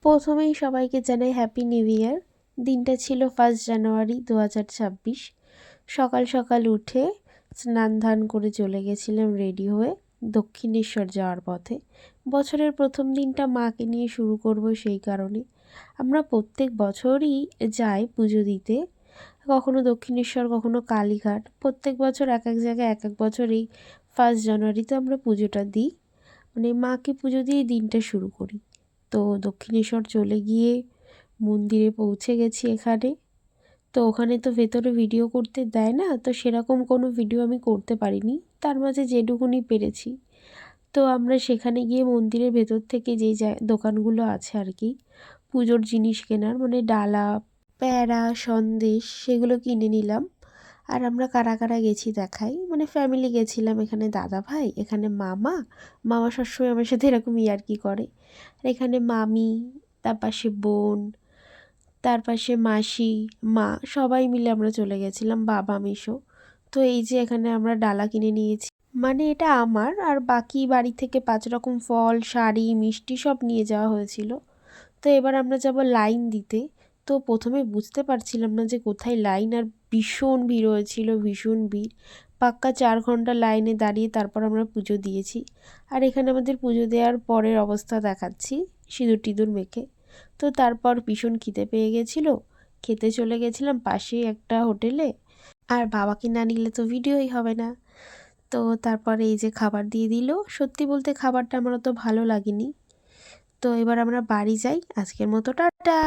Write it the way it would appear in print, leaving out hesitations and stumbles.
প্রথমেই সবাইকে জানাই হ্যাপি নিউ ইয়ার। দিনটা ছিল 1 জানুয়ারি 2026। সকাল সকাল উঠে স্নান ধান করে চলে গেছিলাম রেডি হয়ে দক্ষিণেশ্বর যাওয়ার পথে। বছরের প্রথম দিনটা মাকে নিয়ে শুরু করব, সেই কারণে আমরা প্রত্যেক বছরই যাই পুজো দিতে, কখনো দক্ষিণেশ্বর কখনো কালীঘাট। প্রত্যেক বছর এক এক জায়গায় এক এক বছর এই 1 জানুয়ারিতে আমরা পুজোটা দিই, মানে মাকে পুজো দিয়ে দিনটা শুরু করি। তো দক্ষিণেশ্বর চলে গিয়ে মন্দিরে পৌঁছে গেছি এখানে। তো ওখানে তো ভেতরে ভিডিও করতে দেয় না, তো সেরকম কোনো ভিডিও আমি করতে পারিনি, তার মাঝে যেটুকুনি পেরেছি। তো আমরা সেখানে গিয়ে মন্দিরের ভেতর থেকে যেই দোকানগুলো আছে আর কি পুজোর জিনিস কেনার, মানে ডালা, প্যাড়া, সন্দেশ, সেগুলো কিনে নিলাম। আর আমরা কারা কারা গেছি দেখাই, মানে ফ্যামিলি গেছিলাম। এখানে দাদা ভাই, এখানে মামা। মামা সবসময় আমার সাথে এরকম ইয়ার্কি করে। আর এখানে মামি, তার পাশে বোন, তার পাশে মাসি, মা, সবাই মিলে আমরা চলে গেছিলাম, বাবা মেসো। তো এই যে এখানে আমরা ডালা কিনে নিয়েছি, মানে এটা আমার, আর বাকি বাড়ি থেকে 5 রকম ফল, শাড়ি, মিষ্টি সব নিয়ে যাওয়া হয়েছিল। তো এবার আমরা যাব লাইন দিতে। তো প্রথমে বুঝতে পারছিলাম না যে কোথায় লাইন, আর ভীষণ ভিড় হয়েছিল, ভীষণ ভিড়। পাক্কা 4 ঘন্টা লাইনে দাঁড়িয়ে তারপর আমরা পুজো দিয়েছি। আর এখানে আমাদের পুজো দেওয়ার পরের অবস্থা দেখাচ্ছি, সিঁদুর টিঁদুর মেখে। তো তারপর ভীষণ খিদে পেয়ে গেছিলো, খেতে চলে গেছিলাম পাশেই একটা হোটেলে। আর বাবাকে না নিলে তো ভিডিওই হবে না। তো তারপরে এই যে খাবার দিয়ে দিল। সত্যি বলতে খাবারটা আমার অত ভালো লাগেনি। তো এবার আমরা বাড়ি যাই, আজকের মতো টাটা।